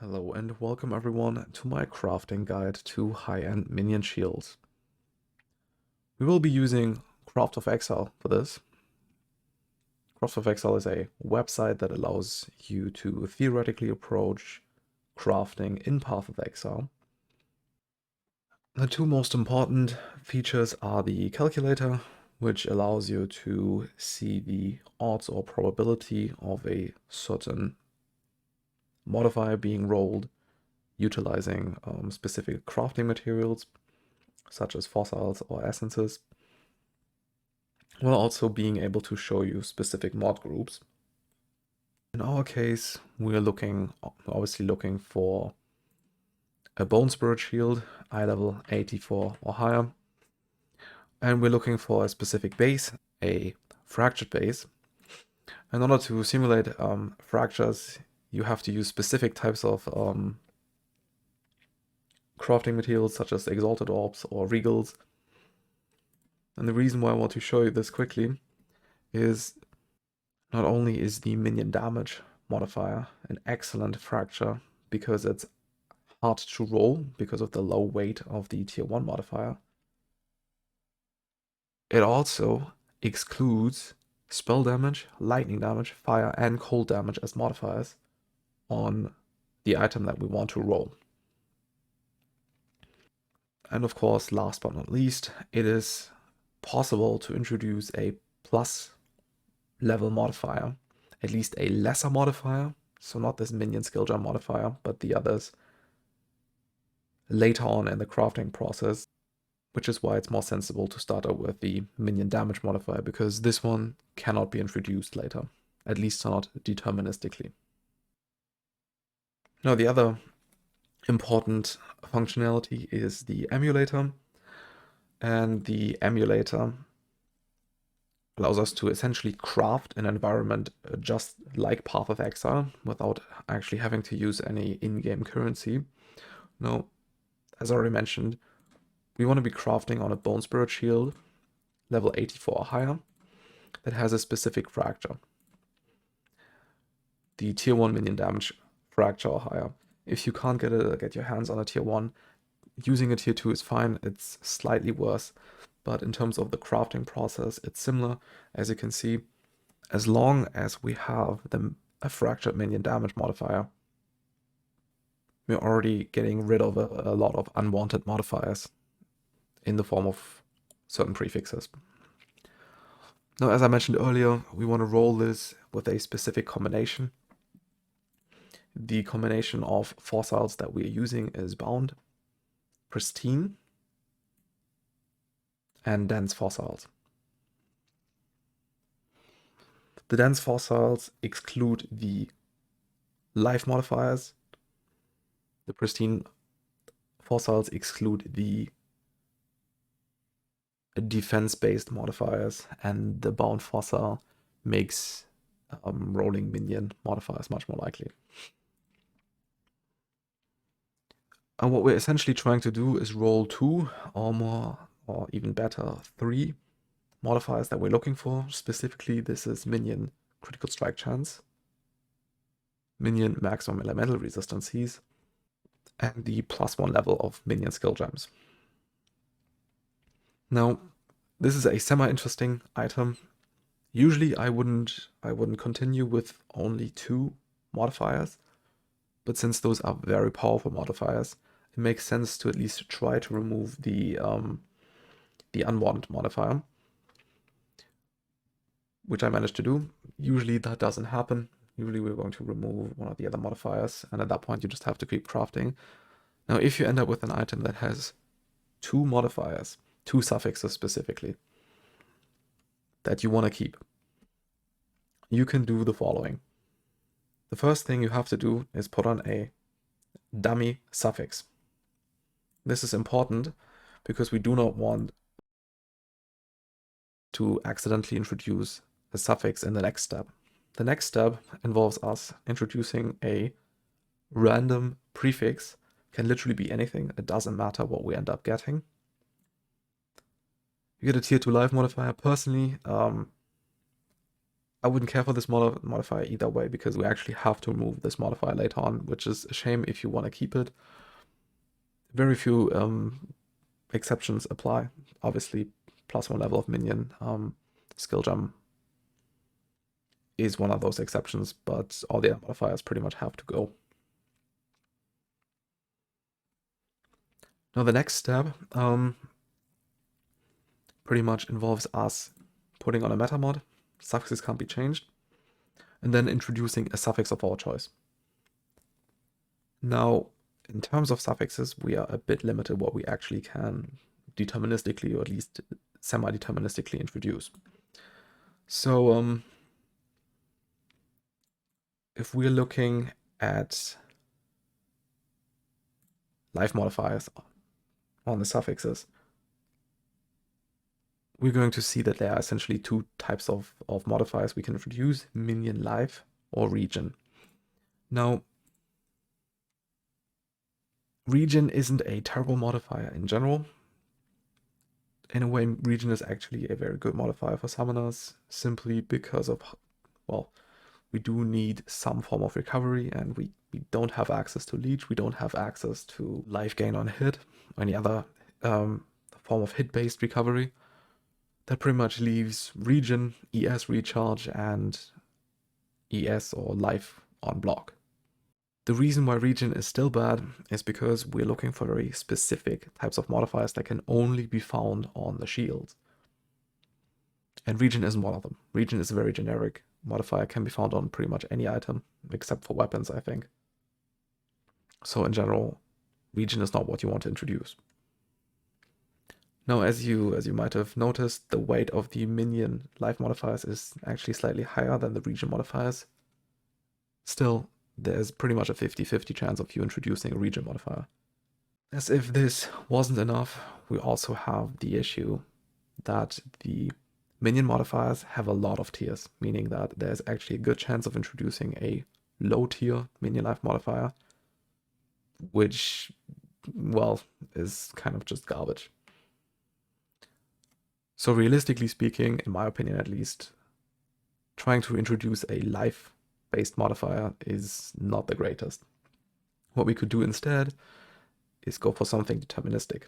Hello and welcome everyone to my crafting guide to high-end minion shields. We will be using Craft of Exile for this. Craft of Exile is a website that allows you to theoretically approach crafting in Path of Exile. The two most important features are the calculator, which allows you to see the odds or probability of a certain modifier being rolled utilizing specific crafting materials such as fossils or essences, while also being able to show you specific mod groups. In our case, we're obviously looking for a Bone Spirit shield, eye level 84 or higher, and we're looking for a specific base, a fractured base. In order to simulate fractures, you have to use specific types of crafting materials such as exalted orbs or regals. And the reason why I want to show you this quickly is not only is the minion damage modifier an excellent fracture because it's hard to roll because of the low weight of the tier 1 modifier, it also excludes spell damage, lightning damage, fire, and cold damage as modifiers on the item that we want to roll. And of course, last but not least, it is possible to introduce a plus level modifier, at least a lesser modifier, so not this minion skill jump modifier, but the others later on in the crafting process, which is why it's more sensible to start out with the minion damage modifier, because this one cannot be introduced later, at least not deterministically. Now, the other important functionality is the emulator, and the emulator allows us to essentially craft an environment just like Path of Exile without actually having to use any in-game currency. Now, as I already mentioned, we want to be crafting on a Bone Spirit shield, level 84 or higher, that has a specific fracture. The tier 1 minion damage fracture or higher. If you can't get your hands on a tier 1, using a tier 2 is fine, it's slightly worse. But in terms of the crafting process, it's similar. As you can see, as long as we have a fractured minion damage modifier, we're already getting rid of a lot of unwanted modifiers in the form of certain prefixes. Now, as I mentioned earlier, we want to roll this with a specific combination. The combination of fossils that we're using is bound, pristine, and dense fossils. The dense fossils exclude the life modifiers. The pristine fossils exclude the defense-based modifiers, and the bound fossil makes rolling minion modifiers much more likely. And what we're essentially trying to do is roll 2 or more, or even better, 3 modifiers that we're looking for. Specifically, this is minion critical strike chance, minion maximum elemental resistances, and the +1 level of minion skill gems. Now, this is a semi-interesting item. Usually I wouldn't continue with only 2 modifiers, but since those are very powerful modifiers, it makes sense to at least try to remove the unwanted modifier, which I managed to do. Usually that doesn't happen. Usually we're going to remove one of the other modifiers, and at that point you just have to keep crafting. Now, if you end up with an item that has 2 modifiers, 2 suffixes specifically, that you want to keep, you can do the following. The first thing you have to do is put on a dummy suffix. This is important because we do not want to accidentally introduce a suffix in the next step. The next step involves us introducing a random prefix. Can literally be anything. It doesn't matter what we end up getting. You get a tier 2 life modifier. Personally, I wouldn't care for this modifier either way, because we actually have to remove this modifier later on, which is a shame if you want to keep it. Very few exceptions apply. Obviously, +1 level of minion skill gem is one of those exceptions, but all the other modifiers pretty much have to go. Now the next step pretty much involves us putting on a meta mod, suffixes can't be changed, and then introducing a suffix of our choice. Now, in terms of suffixes, we are a bit limited what we actually can deterministically, or at least semi-deterministically introduce. So if we're looking at life modifiers on the suffixes, we're going to see that there are essentially two types of modifiers we can introduce: minion life or region. Now, region isn't a terrible modifier in general. In a way, region is actually a very good modifier for summoners, simply because of, well, we do need some form of recovery, and we don't have access to leech, we don't have access to life gain on hit, or any other form of hit-based recovery. That pretty much leaves region, ES recharge, and ES or life on block. The reason why region is still bad is because we're looking for very specific types of modifiers that can only be found on the shield. And region isn't one of them. Region is a very generic modifier, can be found on pretty much any item, except for weapons, I think. So in general, region is not what you want to introduce. Now, as you might have noticed, the weight of the minion life modifiers is actually slightly higher than the region modifiers. Still, there's pretty much a 50-50 chance of you introducing a region modifier. As if this wasn't enough, we also have the issue that the minion modifiers have a lot of tiers, meaning that there's actually a good chance of introducing a low tier minion life modifier, which, well, is kind of just garbage. So realistically speaking, in my opinion at least, trying to introduce a life-based modifier is not the greatest. What we could do instead is go for something deterministic.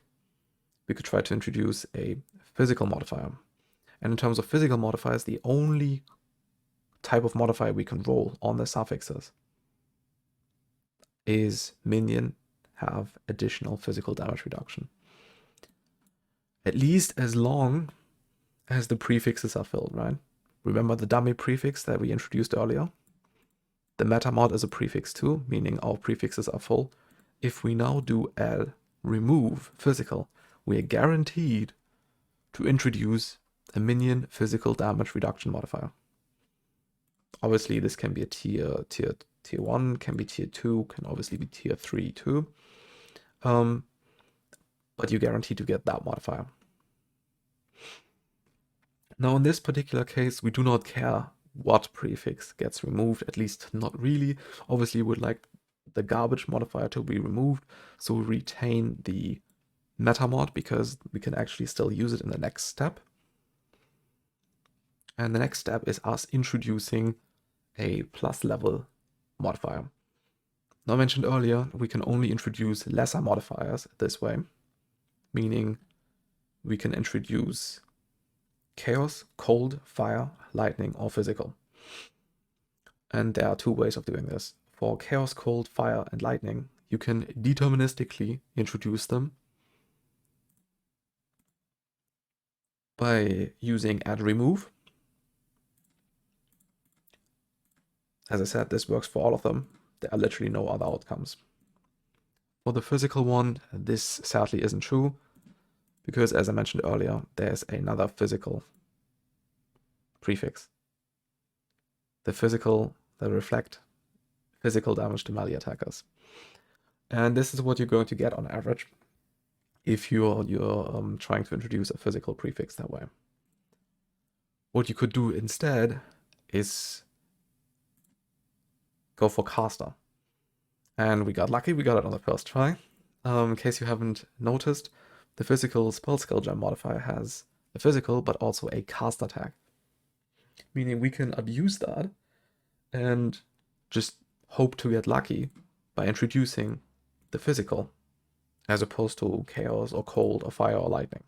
We could try to introduce a physical modifier. And in terms of physical modifiers, the only type of modifier we can roll on the suffixes is minion have additional physical damage reduction. At least as long as the prefixes are filled, right? Remember the dummy prefix that we introduced earlier? The meta mod is a prefix too, meaning our prefixes are full. If we now do L remove physical, we are guaranteed to introduce a minion physical damage reduction modifier. Obviously, this can be a tier 1, can be tier 2, can obviously be tier 3 too. But you're guaranteed to get that modifier. Now, in this particular case, we do not care what prefix gets removed, at least not really. Obviously, we would like the garbage modifier to be removed, so we retain the meta mod because we can actually still use it in the next step. And the next step is us introducing a plus level modifier. Now, I mentioned earlier, we can only introduce lesser modifiers this way, meaning we can introduce chaos, cold, fire, lightning, or physical. And there are two ways of doing this. For chaos, cold, fire, and lightning, you can deterministically introduce them by using add remove. As I said, this works for all of them. There are literally no other outcomes. For the physical one, this sadly isn't true, because as I mentioned earlier, there's another physical prefix. The physical that reflect physical damage to melee attackers. And this is what you're going to get on average if you're trying to introduce a physical prefix that way. What you could do instead is go for caster. And we got lucky, we got it on the first try. In case you haven't noticed, the physical spell skill gem modifier has a physical but also a caster tag. meaning we can abuse that and just hope to get lucky by introducing the physical as opposed to chaos or cold or fire or lightning.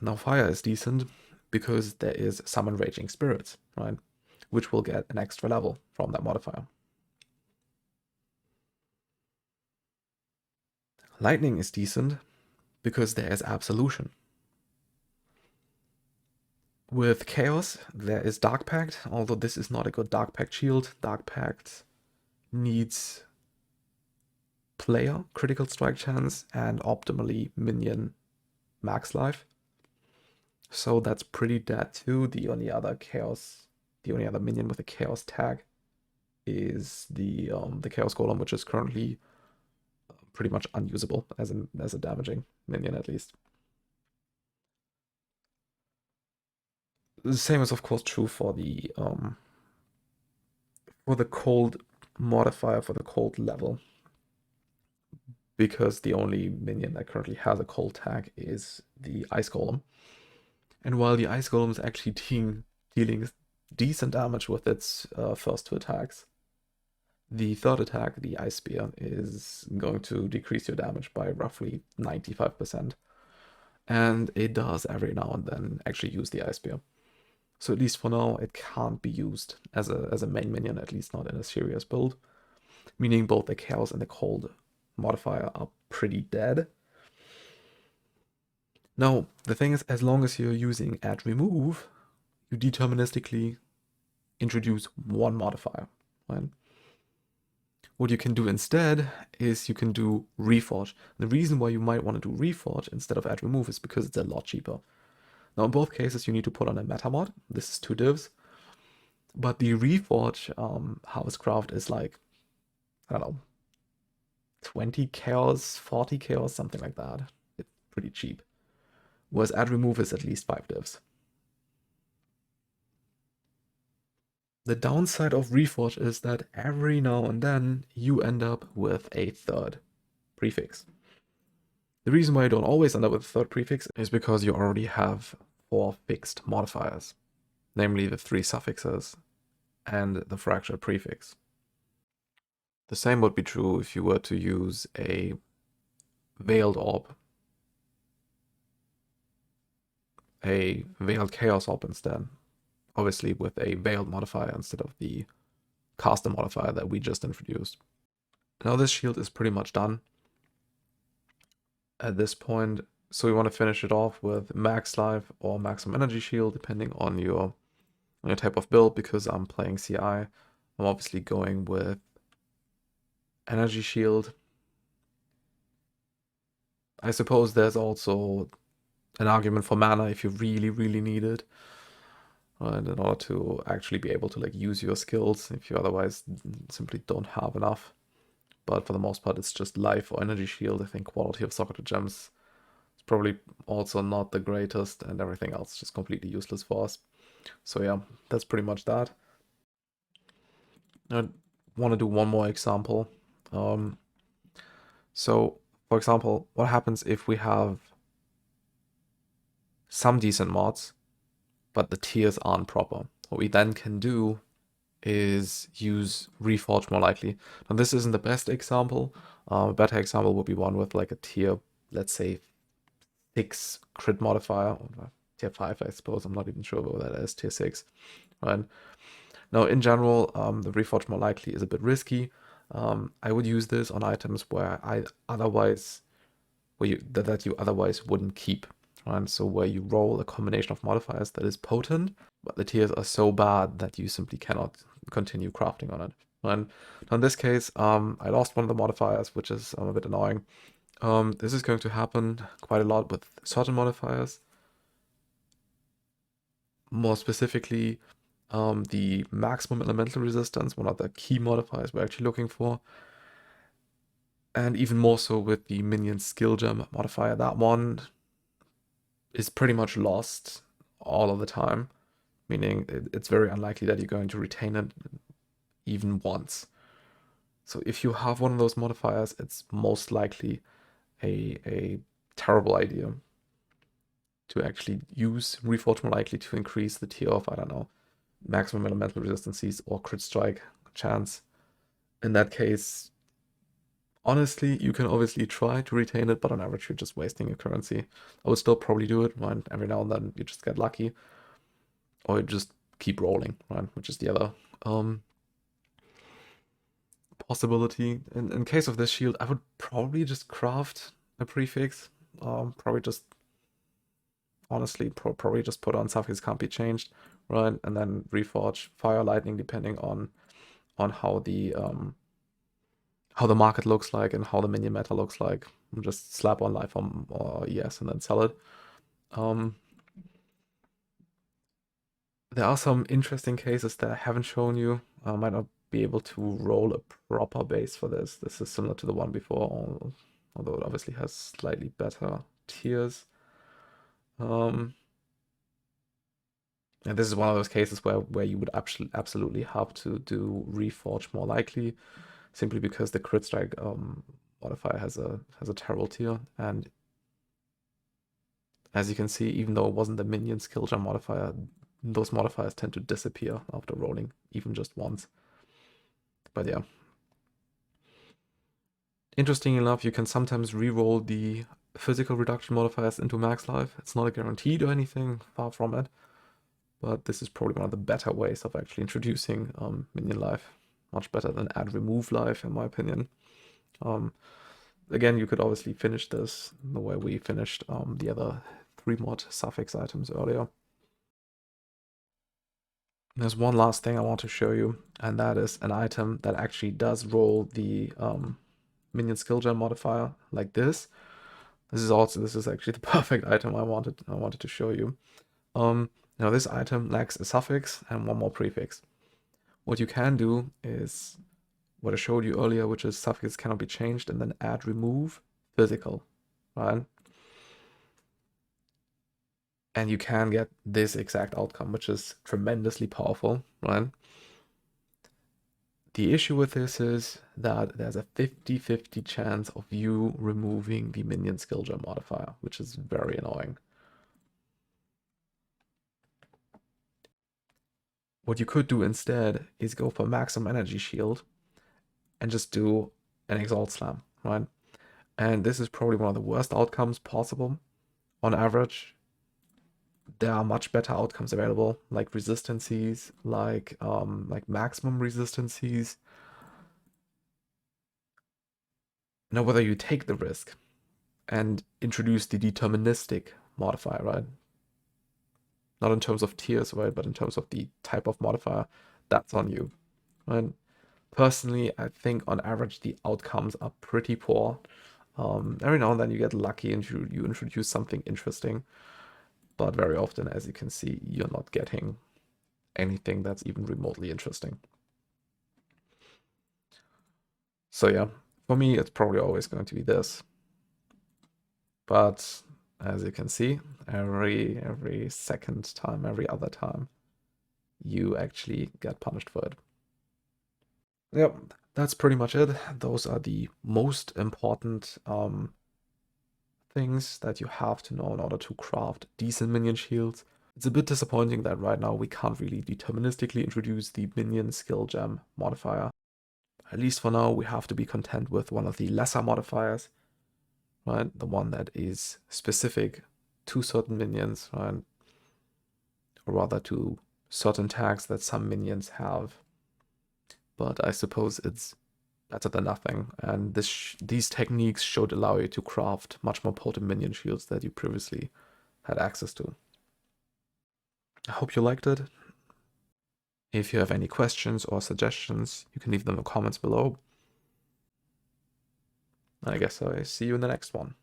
Now fire is decent because there is summon raging spirits, right? Which will get an extra level from that modifier. Lightning is decent because there is absolution. With chaos, there is Dark Pact, although this is not a good Dark Pact shield. Dark Pact needs player critical strike chance and optimally minion max life. So that's pretty dead too. The only other minion with a chaos tag is the Chaos Golem, which is currently pretty much unusable as a damaging minion at least. The same is of course true for the cold modifier for the cold level, because the only minion that currently has a cold tag is the Ice Golem. And while the Ice Golem is actually dealing decent damage with its first two attacks, the third attack, the Ice Spear, is going to decrease your damage by roughly 95%. And it does every now and then actually use the Ice Spear. So at least for now, it can't be used as a main minion, at least not in a serious build. Meaning both the Chaos and the Cold modifier are pretty dead. Now, the thing is, as long as you're using add remove, you deterministically introduce one modifier, right? What you can do instead is you can do Reforge. The reason why you might want to do Reforge instead of add remove is because it's a lot cheaper. Now, in both cases, you need to put on a meta mod. This is 2 divs. But the Reforge Housecraft is like, I don't know, 20 chaos, 40 chaos, something like that. It's pretty cheap. Whereas add remove is at least 5 divs. The downside of Reforge is that every now and then you end up with a third prefix. The reason why you don't always end up with a third prefix is because you already have 4 fixed modifiers, namely the 3 suffixes and the fractured prefix. The same would be true if you were to use a veiled orb, a veiled chaos orb instead, obviously with a veiled modifier instead of the caster modifier that we just introduced. Now this shield is pretty much done at this point, so we want to finish it off with max life or maximum energy shield depending on your type of build. Because I'm playing CI, I'm obviously going with energy shield. I suppose there's also an argument for mana if you really need it, and in order to actually be able to like use your skills if you otherwise simply don't have enough. But for the most part, it's just life or energy shield. I think quality of Soccer to Gems is probably also not the greatest, and everything else is just completely useless for us. So yeah, that's pretty much that. I want to do one more example. So, for example, what happens if we have some decent mods, but the tiers aren't proper? What we then can do is use Reforge more likely. Now this isn't the best example. A better example would be one with like a tier, let's say 6 crit modifier, or tier 5 I suppose, I'm not even sure what that is, tier 6. Right? Now in general, the Reforge more likely is a bit risky. I would use this on items where that you otherwise wouldn't keep. Right? So where you roll a combination of modifiers that is potent, but the tiers are so bad that you simply cannot continue crafting on it. And in this case, I lost one of the modifiers, which is a bit annoying. This is going to happen quite a lot with certain modifiers. More specifically, the maximum elemental resistance, one of the key modifiers we're actually looking for. And even more so with the minion skill gem modifier. That one is pretty much lost all of the time, meaning it's very unlikely that you're going to retain it even once. So if you have one of those modifiers, it's most likely a terrible idea. to actually use Reforge more likely to increase the tier of, I don't know, maximum elemental resistances or crit strike chance. In that case, honestly, you can obviously try to retain it, but on average, you're just wasting your currency. I would still probably do it, right? Every now and then you just get lucky, or you just keep rolling, right? Which is the other possibility. In case of this shield, I would probably just craft a prefix. Probably just, honestly, probably just put on Suffix can't be changed, right? And then Reforge Fire Lightning, depending on how the market looks like and how the minion meta looks like. Just slap on life or ES and then sell it. There are some interesting cases that I haven't shown you. I might not be able to roll a proper base for this. This is similar to the one before, although it obviously has slightly better tiers. And this is one of those cases where you would absolutely have to do Reforge more likely, simply because the crit strike modifier has a terrible tier, and as you can see, even though it wasn't the minion skill jump modifier, those modifiers tend to disappear after rolling, even just once. But yeah. Interesting enough, you can sometimes re-roll the physical reduction modifiers into max life. It's not a guaranteed or anything, far from it. But this is probably one of the better ways of actually introducing minion life. Much better than add remove life, in my opinion. Again, you could obviously finish this the way we finished the other 3 mod suffix items earlier. There's one last thing I want to show you, and that is an item that actually does roll the minion skill gem modifier like this. This is actually the perfect item I wanted to show you. Now this item lacks a suffix and 1 more prefix. What you can do is what I showed you earlier, which is suffix cannot be changed, and then add remove physical, right? And you can get this exact outcome, which is tremendously powerful, right? The issue with this is that there's a 50-50 chance of you removing the minion skill gem modifier, which is very annoying. What you could do instead is go for maximum energy shield and just do an exalt slam, right? And this is probably one of the worst outcomes possible. On average, there are much better outcomes available, like resistances, like maximum resistances. Now, whether you take the risk and introduce the deterministic modifier, right? Not in terms of tiers, right? But in terms of the type of modifier, that's on you, right? Personally, I think on average the outcomes are pretty poor. Every now and then you get lucky and you introduce something interesting, but very often, as you can see, you're not getting anything that's even remotely interesting. So yeah, for me, it's probably always going to be this. But as you can see, every second time, every other time, you actually get punished for it. Yep, that's pretty much it. Those are the most important things that you have to know in order to craft decent minion shields. It's a bit disappointing that right now we can't really deterministically introduce the minion skill gem modifier. At least for now, we have to be content with one of the lesser modifiers, right? The one that is specific to certain minions, right? Or rather to certain tags that some minions have. But I suppose it's better than nothing, and these techniques should allow you to craft much more potent minion shields that you previously had access to. I hope you liked it. If you have any questions or suggestions, you can leave them in the comments below. I guess I see you in the next one.